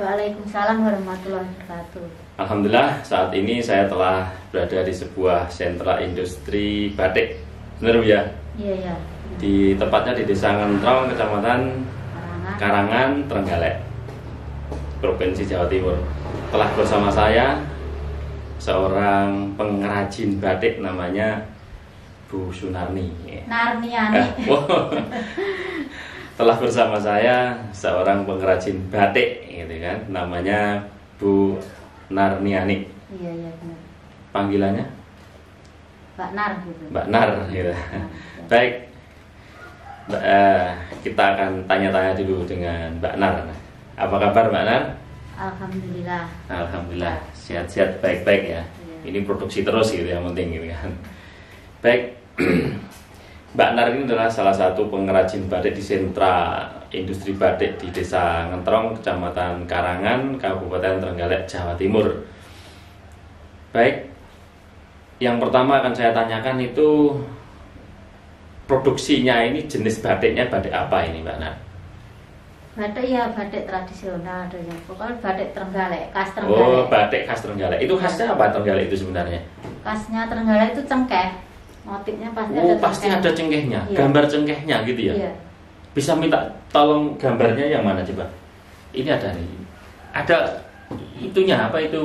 Waalaikumsalam warahmatullahi wabarakatuh. Alhamdulillah, saat ini saya telah berada di sebuah sentra industri batik. Benar Bu ya? Iya, ya. Di tepatnya di Desa Ngentrong, Kecamatan Karangan, Trenggalek, Provinsi Jawa Timur. Telah bersama saya seorang pengrajin batik namanya Bu Sunarni. Narniani. Telah bersama saya seorang pengrajin batik, gitu kan, namanya Bu Narniani. Iya, iya benar. Panggilannya Mbak Nar gitu. Mbak Nar, gitu. Baik, kita akan tanya-tanya dulu dengan Mbak Nar. Apa kabar Mbak Nar? Alhamdulillah. Alhamdulillah, sehat-sehat, baik-baik ya. Iya. Ini produksi terus gitu yang penting gitu kan. Baik, Mbak Nar ini adalah salah satu pengrajin batik di sentra industri batik di Desa Ngentrong, Kecamatan Karangan, Kabupaten Trenggalek, Jawa Timur. Baik, yang pertama akan saya tanyakan itu produksinya ini, jenis batiknya batik apa ini Mbak Nar? Batik ya batik tradisional ada yang pokoknya batik Trenggalek, khas Oh, Trenggalek. batik khas Trenggalek. Itu khasnya apa Trenggalek itu sebenarnya? Khasnya Trenggalek itu cengkeh. Motifnya pasti Oh, ada pasti cengkeh. ada cengkehnya, Iya. gambar cengkehnya gitu ya? Iya. Bisa minta tolong gambarnya yang mana coba? Ini ada nih. Ada itunya apa itu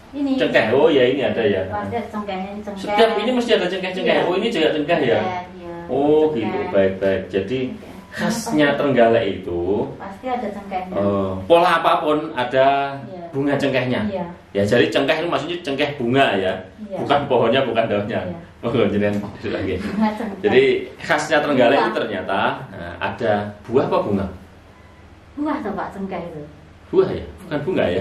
Ini cengkeh? Oh ya, ini ada ya. pasti ada cengkehnya, ini cengkeh. Setiap ini mesti ada cengkeh-cengkeh. Iya. Oh, ini juga cengkeh ya? Iya, Oh cengkeh. gitu, baik-baik. Jadi Cengkeh. khasnya Trenggalek itu Pasti ada cengkehnya. pola apapun ada Iya. bunga cengkehnya. Iya. Ya, jadi cengkeh itu maksudnya cengkeh bunga ya, Iya. bukan pohonnya, bukan daunnya. Iya. Oh, jenengan lagi. Bunga cengkeh. Jadi khasnya Trenggalek Buah. itu ternyata ada buah apa bunga? buah toh Pak cengkeh itu. Buah ya, bukan bunga ya.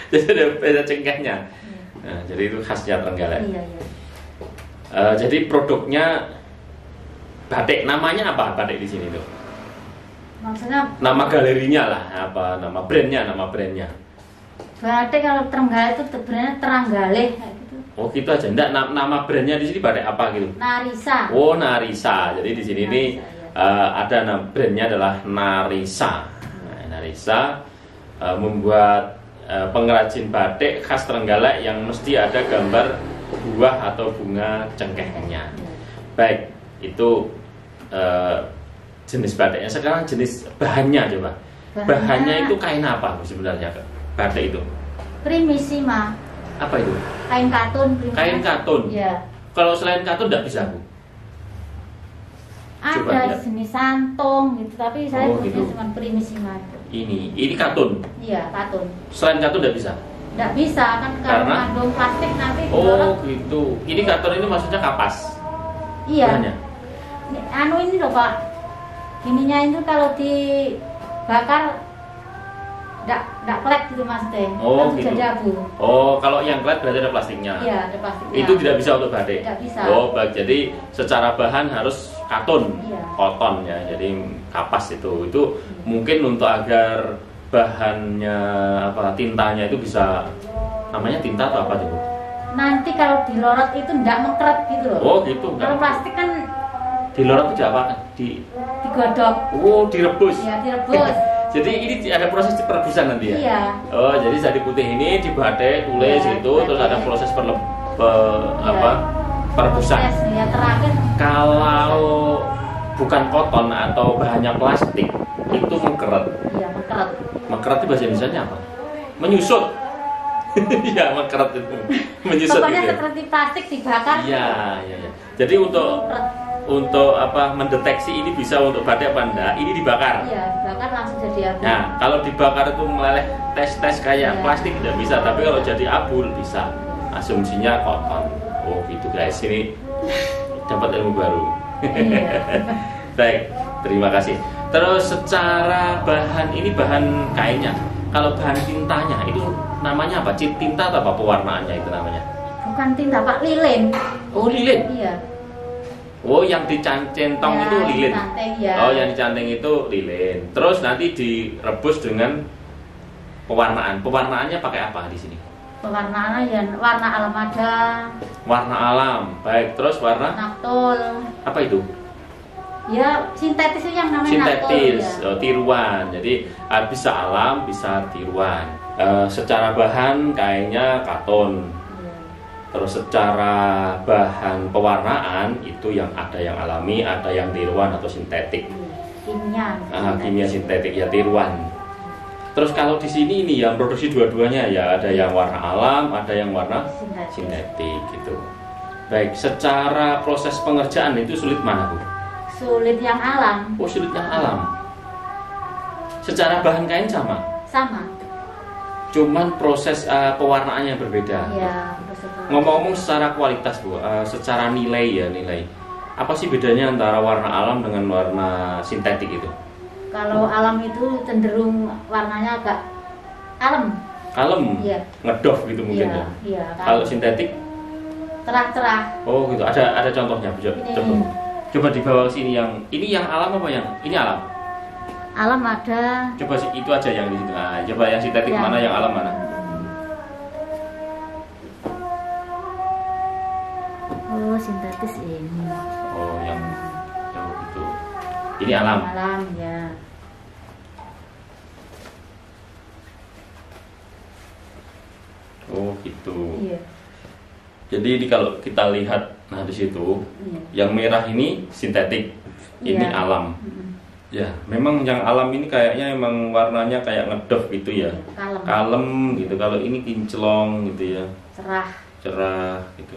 Jadi ada cengkehnya. Iya. Nah, jadi itu khasnya Trenggalek. Iya, iya. Jadi produknya batik, namanya apa batik di sini tuh? Maksudnya Nama galerinya lah, apa nama brandnya? Nama brandnya. batik kalau Trenggalek itu sebenarnya Teranggaleh kayak gitu. Oh gitu aja. Enggak, nama brandnya di sini batik apa gitu? Narisa. Oh, Narisa. Jadi di sini ini Narisa, ada nama brandnya adalah Narisa. Nah, Narisa membuat pengrajin batik khas Trenggalek yang mesti ada gambar buah atau bunga cengkehnya. Baik, itu jenis batiknya. Sekarang jenis bahannya coba. Bahannya itu kain apa sebenarnya batik itu? Primissima. Apa itu? Kain katun. Kain katun. Iya. Kalau selain katun tidak bisa Bu? Coba Ada lihat. jenis santung gitu, tapi saya Oh, punya gitu. cuma primissima itu. Ini katun. Iya, katun. Selain katun tidak bisa. Nggak bisa kan kalau Karena? mengandung plastik nanti Oh didorong. gitu. Ini katun ini maksudnya kapas. Iya. Bahannya. Anu ini loh Pak. Ininya itu kalau dibakar nggak kelek gitu maksudnya. Oh, Langsung gitu. jadi abu. Oh, kalau yang flat berarti ada plastiknya. Iya, ada plastiknya. Itu tidak bisa untuk batik. Tidak bisa. Oh, baik. Jadi secara bahan harus katun, Iya. koton ya. Jadi kapas itu. Itu mungkin untuk agar bahannya apa tintanya itu bisa, namanya tinta atau apa tuh? Bu? Nanti kalau dilorot itu nggak mengkeret gitu loh. Oh, gitu. Kalau plastik kan Dilorot itu apa? digodok. Oh, direbus. Ya direbus. Jadi ini ada proses perebusan nanti ya? Iya. Oh, jadi jadi putih ini dibatik, tulis Iya, gitu, terus ada dibatik. proses Iya. perebusan. Proses ya terakhir. Kalau bukan koton atau bahannya plastik, itu mengkeret. Iya mengkeret. Mengkeret itu bahasa Indonesia apa? Menyusut. Iya, mengkeret itu. Menyusut Pokoknya gitu. seperti plastik dibakar. Iya, iya, iya. Jadi untuk apa mendeteksi ini bisa untuk batik apa enggak, ini dibakar. Iya, dibakar langsung jadi abu. Nah, kalau dibakar itu meleleh tes kayak Iya. plastik tidak bisa, tapi kalau jadi abu bisa. Asumsinya koton. Oh gitu guys, ini dapat ilmu baru. Iya. Baik, terima kasih. Terus secara bahan, ini bahan kainnya. Kalau bahan tintanya itu namanya apa? Tinta atau apa pewarnaannya itu namanya? Bukan tinta Pak, lilin. Oh, lilin. Iya. Oh, yang dicentong Ya, itu lilin. dicanting, ya. Oh, yang dicanting itu lilin. Terus nanti direbus dengan pewarnaan. Pewarnaannya pakai apa di sini? Pewarnaannya ya warna alam ada, Warna alam. Baik, terus warna naktul, apa itu? Ya sintetis itu yang namanya Sintetis, natur, ya. tiruan. Jadi bisa alam, bisa tiruan. Secara bahan kayaknya katon. Ya. Terus secara bahan pewarnaan itu yang ada yang alami, ada yang tiruan atau sintetik. Kimia. Kimia sintetik ya tiruan. Terus kalau di sini ini yang produksi dua-duanya ya, ada yang warna alam, ada yang warna sintetik gitu. Baik, secara proses pengerjaan itu sulit mana, Bu? Sulit yang alam. Oh, sulit yang alam. Secara bahan kain sama? Sama. Cuman proses pewarnaannya berbeda. Ya, Ngomong-ngomong secara kualitas, Bu, secara nilai ya, nilai. Apa sih bedanya antara warna alam dengan warna sintetik itu? Kalau alam itu cenderung warnanya agak kalem. Kalem? Iya. Ngedof gitu mungkin ya? Iya. Kalau sintetik? Cerah-cerah. Oh gitu, ada contohnya, coba. Coba dibawa ke sini ini yang alam apa yang? Ini alam. Alam ada. Coba itu aja yang di situ. Nah, coba yang sintetik mana, yang alam mana? Oh, sintetis ini. Oh, yang itu. Ini alam. Alam ya. Oh, gitu. Iya. Jadi kalau kita lihat di situ, yang merah ini sintetik, ini alam. Ya, memang yang alam ini kayaknya emang warnanya kayak ngedov gitu ya, kalem gitu. Kalau ini kinclong gitu ya, cerah gitu.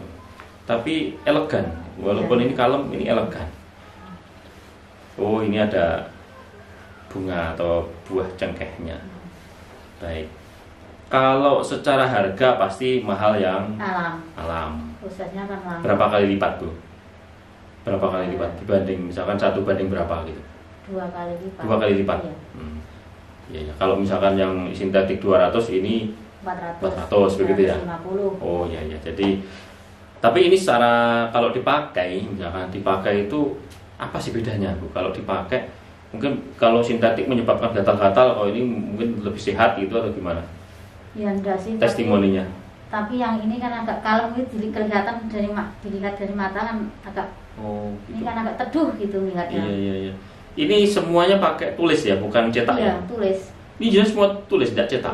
Tapi elegan, walaupun ini kalem, ini elegan. Oh, ini ada bunga atau buah cengkehnya. Baik. Kalau secara harga pasti mahal yang alam. Prosesnya kan lama. Berapa kali lipat, Bu? Berapa kali lipat dibanding misalkan 1 banding berapa gitu? 2 kali lipat. 2 kali lipat. Iya. Ya. Kalau misalkan yang sintetik 200 ini 400 begitu ya? 450. Oh iya ya. Jadi tapi ini secara kalau dipakai, misalkan dipakai itu apa sih bedanya, Bu? Kalau dipakai mungkin kalau sintetik menyebabkan gatal-gatal, oh ini mungkin lebih sehat gitu atau gimana? Ya enggak sih. Testimoninya. Tapi yang ini kan agak kalem itu kelihatan dilihat dari mata kan agak. Oh. Gitu. Ini kan agak teduh gitu melihatnya. Iya. Ini semuanya pakai tulis ya, bukan cetak ya? Iya, tulis. Ini jelas semua tulis, tidak cetak.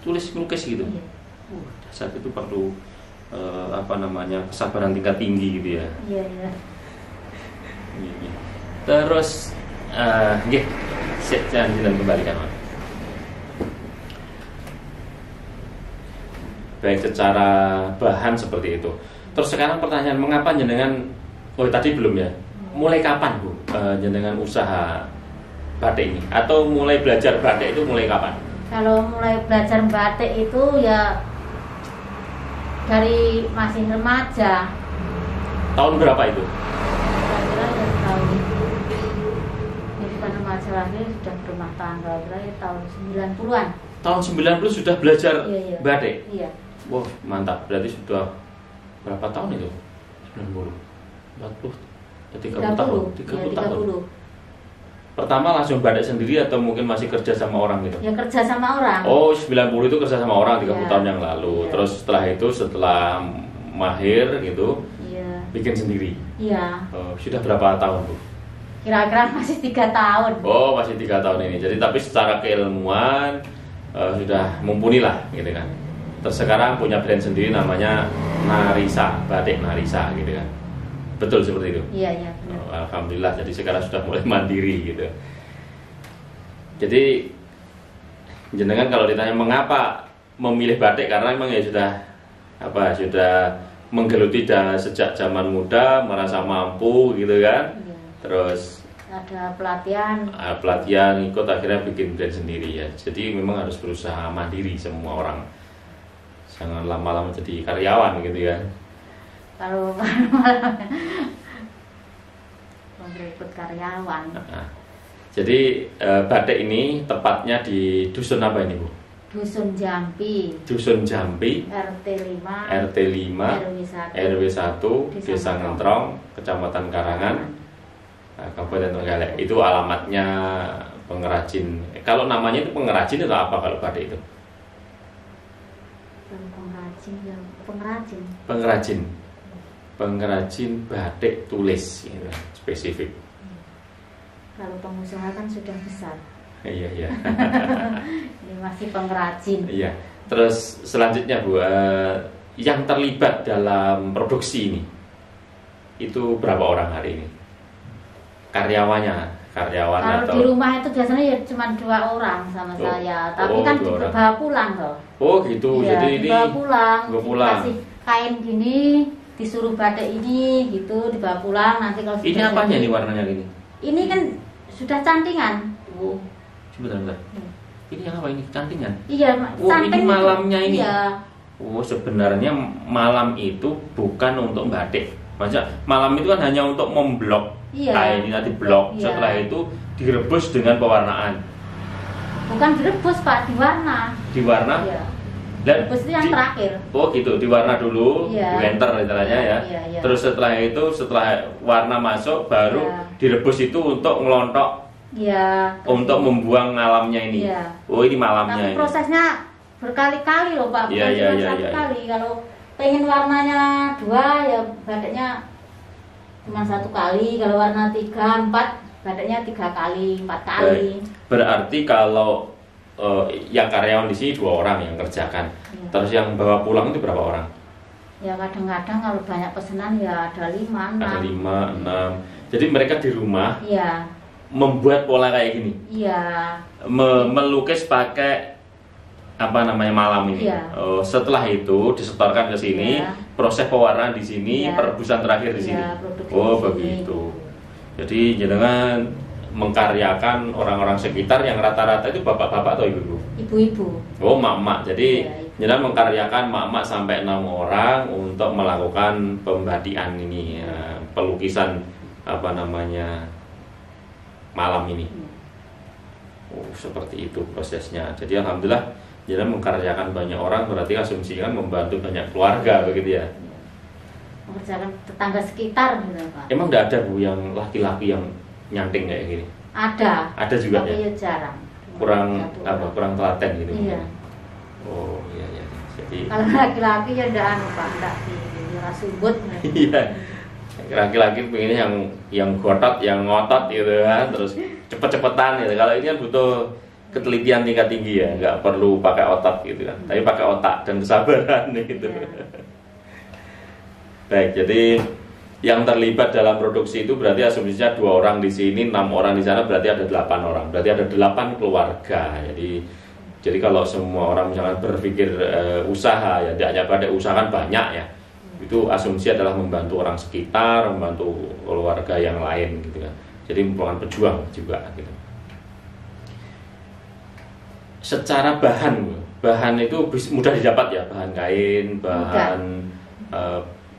Tulis lukis gitu. Iya. Dasar itu perlu kesabaran tingkat tinggi gitu ya. Iya. Terus saya kembalikan, Mas. Baik, secara bahan seperti itu. Terus sekarang pertanyaan, mengapa jenengan tadi belum ya? Mulai kapan, Bu, jenengan usaha batik ini? Atau mulai belajar batik itu mulai kapan? Kalau mulai belajar batik itu ya dari masih remaja. Tahun berapa itu? Kira-kira ya tahun bukan remaja lagi, sudah berumah tangga, kira-kira tahun 90-an. Tahun 90 sudah belajar batik? Iya. Wah, mantap. Berarti sudah berapa tahun itu? 90, 40, 30 tahun. 30 tahun. Pertama langsung batik sendiri atau mungkin masih kerja sama orang gitu? Ya kerja sama orang. Oh, 90 itu kerja sama orang 30 tahun yang lalu. Terus setelah mahir gitu, bikin sendiri. Iya. Sudah berapa tahun, Bu? Kira-kira masih 3 tahun. Oh, masih 3 tahun ini. Jadi tapi secara keilmuan sudah mumpuni lah gitu kan. Terus sekarang punya brand sendiri namanya Narisa, Batik Narisa gitu kan. Betul seperti itu? Iya, benar. Alhamdulillah, jadi sekarang sudah mulai mandiri gitu. Jadi jenengan kalau ditanya mengapa memilih batik, karena memang ya sudah menggeluti sejak zaman muda, merasa mampu gitu kan. Iya. Terus ada pelatihan ikut, akhirnya bikin brand sendiri ya. Jadi memang harus berusaha mandiri semua orang. Jangan lama-lama jadi karyawan gitu kan. Kalau ikut karyawan. Jadi batik ini tepatnya di dusun apa ini, Bu? Dusun Jampi. Dusun Jampi. RT 5. RW 1. Desa Ngentrong, Kecamatan Karangan, Kabupaten Trenggalek. Itu alamatnya pengrajin. Kalau namanya itu pengrajin atau apa kalau batik itu? Pengrajin. pengrajin batik tulis, gitu, spesifik. Kalau pengusaha kan sudah besar. Iya, iya. Ini masih pengrajin. Iya. Terus selanjutnya Bu, yang terlibat dalam produksi ini itu berapa orang hari ini? Karyawan Kalau atau di rumah itu biasanya ya cuma 2 orang sama saya, tapi kan 2 orang. dibawa pulang loh. Oh gitu, Iya, jadi ini dibawa pulang, dibawa pulang. dikasih kain gini, disuruh batik ini, gitu, dibawa pulang. Nanti kalau Ini sudah apanya jadi- nih warnanya gini? Ini kan sudah cantingan. Oh, sebentar. Ini yang apa ini? Cantingan? Iya, Oh, canting ini itu. malamnya ini? Iya, Oh, sebenarnya malam itu bukan untuk batik. Maksudnya malam itu kan hanya untuk memblok Iya. kain ini nanti blok. Iya. Setelah itu direbus dengan pewarnaan. bukan direbus Pak, diwarna. Diwarna. Iya. Dan Direbus itu yang terakhir. Oh gitu, diwarna dulu, Iya. blender istilahnya ya. Iya, iya. Terus setelah itu, setelah warna masuk, baru Iya. direbus itu untuk ngelontok, Iya. untuk membuang ngalamnya ini. Iya. Oh ini malamnya Tapi ini. prosesnya berkali-kali loh Pak, bukan Iya, iya, cuma iya, satu iya. kali. Kalau pengen warnanya 2 ya batiknya cuma 1 kali. Kalau warna 3, 4 batiknya 3 kali, 4 kali. Berarti kalau yang karyawan di sini 2 orang yang kerjakan. Iya. Terus yang bawa pulang itu berapa orang? Ya kadang-kadang kalau banyak pesanan ya ada 5, 6. Ada 5, 6. Jadi mereka di rumah Iya, membuat pola kayak gini, iya, melukis pakai apa namanya malam ini. Iya. Oh, setelah itu disetorkan ke sini, Iya. proses pewarnaan di sini, Iya. perebusan terakhir di Iya, sini. produksi Oh di sini. begitu. Jadi jangan mengkaryakan orang-orang sekitar yang rata-rata itu bapak-bapak atau ibu-ibu. ibu-ibu. Oh mak-mak. Jadi Iya, jangan mengkaryakan mak-mak sampai 6 orang untuk melakukan pembatikan ini, ya, pelukisan apa namanya malam ini. Oh seperti itu prosesnya. Jadi alhamdulillah jangan mengkaryakan banyak orang, berarti asumsi kan membantu banyak keluarga begitu ya. Mengerjakan tetangga sekitar gitu Pak. Emang tidak ada Bu yang laki-laki yang nyanting kayak gini? Ada. Ada juga Tapi ya? ya jarang. Kurang Satu apa? orang. Kurang telaten gitu. Iya. mungkin. Oh iya iya. Jadi Kalau laki-laki ya enggak Pak, enggak dirasubut. iya. Laki-laki pengennya yang gotot, yang ngotot gitu kan, terus cepet-cepetan gitu. Kalau ini kan butuh ketelitian tingkat tinggi ya, nggak perlu pakai otot gitu kan, tapi pakai otak dan kesabaran gitu. Iya. Baik, jadi yang terlibat dalam produksi itu berarti asumsinya 2 orang di sini, 6 orang di sana, berarti ada 8 orang. Berarti ada 8 keluarga. Jadi kalau semua orang misalkan berpikir usaha ya, tidak hanya pada usaha kan banyak ya. Itu asumsi adalah membantu orang sekitar, membantu keluarga yang lain gitu kan. Jadi merupakan pejuang juga gitu. Secara bahan itu mudah didapat ya, bahan kain, bahan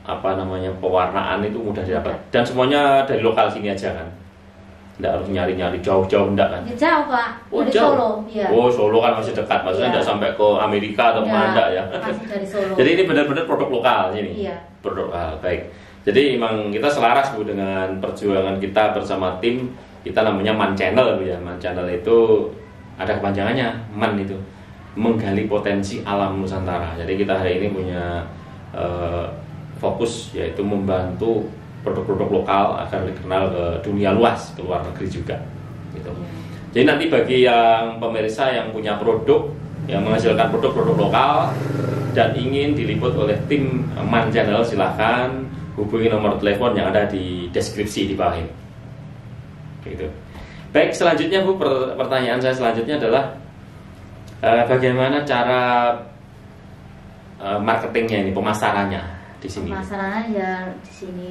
apa namanya pewarnaan itu mudah didapat. Dan semuanya dari lokal sini aja kan. Tidak harus nyari-nyari jauh-jauh enggak kan? Ya, jauh Pak. Oh, Dari jauh. Solo, iya. Oh, Solo kan masih dekat, maksudnya Iya. tidak sampai ke Amerika atau kemana enggak ya. Masih dari Solo. Jadi ini benar-benar produk lokal ini. Iya. Produk lokal, baik. Jadi memang kita selaras Bu dengan perjuangan kita bersama tim. Kita namanya Man Channel Bu ya. Man Channel itu ada kepanjangannya, Man itu menggali potensi alam Nusantara. Jadi kita hari ini punya fokus yaitu membantu produk-produk lokal agar dikenal ke dunia luas, ke luar negeri juga gitu. Jadi nanti bagi yang pemirsa yang punya produk yang menghasilkan produk-produk lokal dan ingin diliput oleh tim Man Channel, silahkan hubungi nomor telepon yang ada di deskripsi di bawah ini. Gitu. Baik, selanjutnya Bu, pertanyaan saya selanjutnya adalah bagaimana cara marketingnya ini, pemasarannya di sini? Pemasarannya ya di sini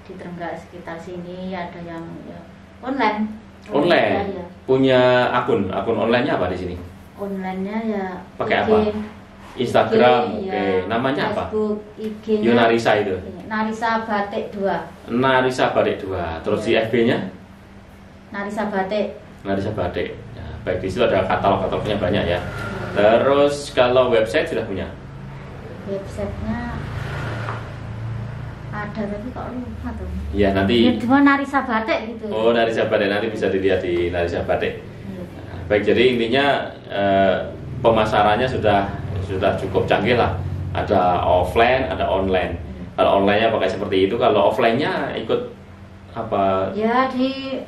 di Trenggalek sekitar sini ada yang ya, online. Online. Ya. Punya akun online-nya apa di sini? Online-nya ya Pakai IG, apa? Instagram, IG, oke. ya, Namanya apa? Facebook, IG-nya Yunarisa itu. Narisa Batik 2. Narisa Batik 2. Terus di Iya. FB-nya? Narisa Batik. Narisa Batik. Ya, baik, di situ ada katalog-katalognya banyak ya. Terus kalau website sudah punya? Websitenya ada tapi kok lupa tuh. Ya nanti. Ya cuma Narisa Batik gitu. Oh, Narisa Batik, nanti bisa dilihat di Narisa Batik. Iya. Nah, baik, jadi intinya pemasarannya sudah cukup canggih lah. Ada offline, ada online. Kalau online-nya pakai seperti itu, kalau offline-nya ikut apa? Ya di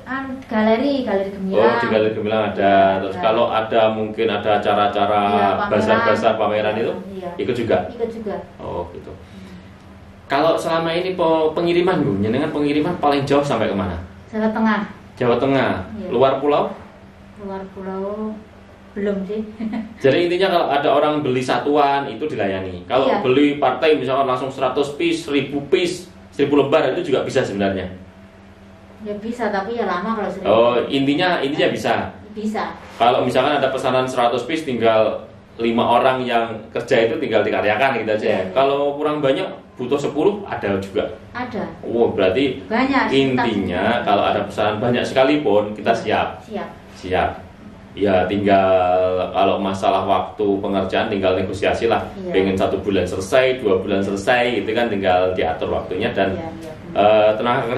galeri gemilang. Oh, di galeri gemilang ada. Terus kalau ada mungkin ada acara-acara bazar-bazar pameran itu ikut juga. Ikut juga. Oh gitu. Kalau selama ini pengiriman Bu, jenengan pengiriman paling jauh sampai kemana? Jawa Tengah. Jawa Tengah. Iya. Luar pulau? Luar pulau belum sih. Jadi intinya kalau ada orang beli satuan itu dilayani. Kalau beli partai misalkan langsung 100 piece, 1000 piece, 1000 lembar itu juga bisa sebenarnya. Ya bisa, tapi ya lama kalau 1000. Oh, intinya bisa. Bisa. Kalau misalkan ada pesanan 100 piece, tinggal 5 orang yang kerja itu tinggal dikaryakan gitu aja. Iya. Kalau kurang banyak butuh 10 ada juga. Ada. Oh, berarti banyak. Intinya kalau ada pesanan banyak sekalipun kita siap. Ya tinggal kalau masalah waktu pengerjaan tinggal negosiasi lah. Pengen 1 bulan selesai, 2 bulan selesai, itu kan tinggal diatur waktunya. Dan tenaga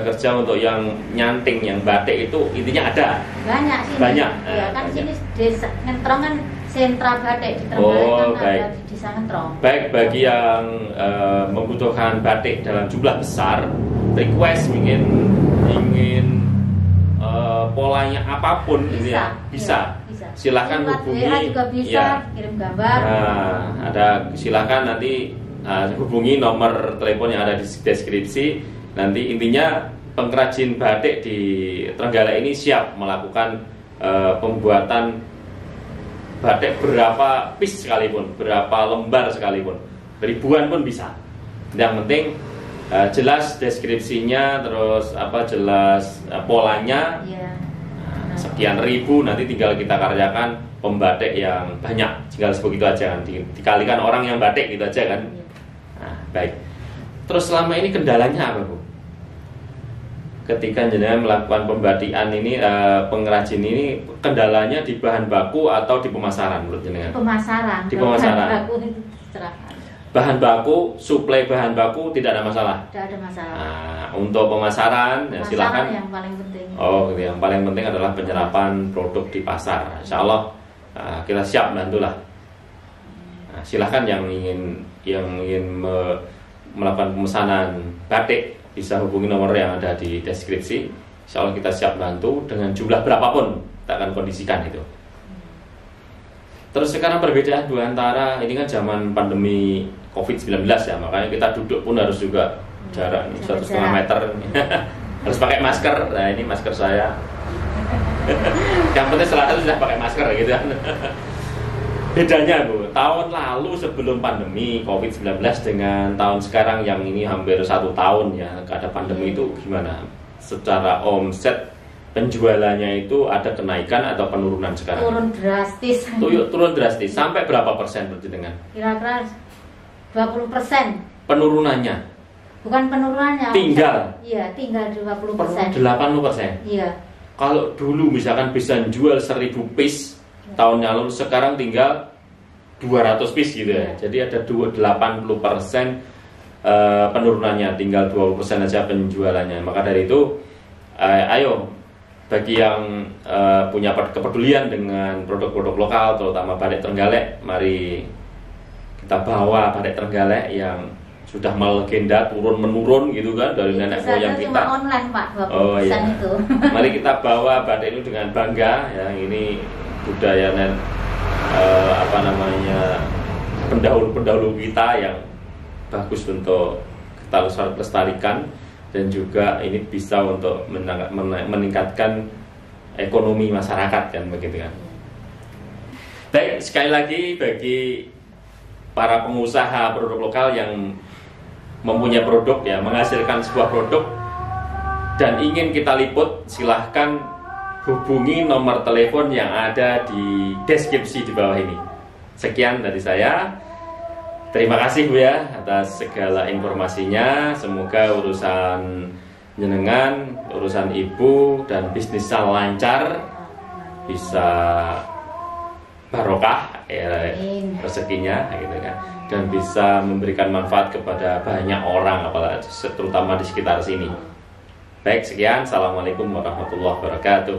kerja untuk yang nyanting, yang batik itu intinya ada. Banyak sini. Banyak. Ya kan sini desa Ngentrong kan sentra batik di Trenggalek kan ada di desa Ngentrong. Baik, bagi yang membutuhkan batik dalam jumlah besar, request ingin polanya apapun bisa. Silahkan hubungi. Juga bisa kirim gambar. Silahkan nanti hubungi nomor telepon yang ada di deskripsi. Nanti intinya pengrajin batik di Trenggalek ini siap melakukan pembuatan batik berapa piece sekalipun, berapa lembar sekalipun, ribuan pun bisa. Yang penting jelas deskripsinya, terus jelas polanya. Sekian ribu, nanti tinggal kita karyakan pembatik yang banyak, tinggal sebegitu aja kan, dikalikan orang yang batik gitu aja kan. Nah, baik. Terus selama ini kendalanya apa Bu? Ketika jenengan melakukan pembatikan ini, pengrajin ini, kendalanya di bahan baku atau di pemasaran menurut jenengan? Pemasaran. Di pemasaran. Bahan baku itu bahan baku, suplai bahan baku tidak ada masalah. Tidak ada masalah. Nah, untuk pemasaran, ya silakan. Yang paling penting. Oh, gitu. Yang paling penting adalah penyerapan produk di pasar. Insya Allah kita siap bantulah. Nah, silakan yang ingin melakukan pemesanan batik bisa hubungi nomor yang ada di deskripsi. Insya Allah kita siap bantu dengan jumlah berapapun kita akan kondisikan itu. Terus sekarang perbedaan Bu antara ini kan zaman pandemi COVID-19 ya, makanya kita duduk pun harus juga jarak 1,5 meter. Harus pakai masker. Nah, ini masker saya. Yang penting selatan sudah pakai masker gitu kan. Bedanya Bu, tahun lalu sebelum pandemi COVID-19 dengan tahun sekarang yang ini hampir 1 tahun ya, ada pandemi itu gimana? Secara omset penjualannya itu ada kenaikan atau penurunan sekarang? Turun drastis. Turun drastis. Sampai berapa persen dengan? Kira-kira 20%. Penurunannya? Bukan penurunannya. Tinggal? Iya, tinggal 20%. 80%? Iya. Kalau dulu misalkan bisa jual 1000 piece tahun lalu, sekarang tinggal 200 piece gitu ya. Jadi ada 80% penurunannya, tinggal 20% aja penjualannya. Maka dari itu ayo bagi yang punya kepedulian dengan produk-produk lokal, terutama batik Trenggalek, mari kita bawa batik Trenggalek yang sudah melegenda turun-menurun gitu kan dari nenek moyang kita. Cuma online Pak, 20% iya. itu. Mari kita bawa batik itu dengan bangga ya, ini budaya pendahulu kita yang bagus untuk kita lestarikan. Dan juga ini bisa untuk meningkatkan ekonomi masyarakat kan begitu kan. Baik, sekali lagi bagi para pengusaha produk lokal yang mempunyai produk ya, menghasilkan sebuah produk dan ingin kita liput, silahkan hubungi nomor telepon yang ada di deskripsi di bawah ini. Sekian dari saya. Terima kasih Bu ya atas segala informasinya. Semoga urusan jenengan, urusan ibu dan bisnisnya lancar, bisa barokah ya, rezekinya gitu kan, dan bisa memberikan manfaat kepada banyak orang, apalagi terutama di sekitar sini. Baik, sekian. Assalamualaikum warahmatullahi wabarakatuh.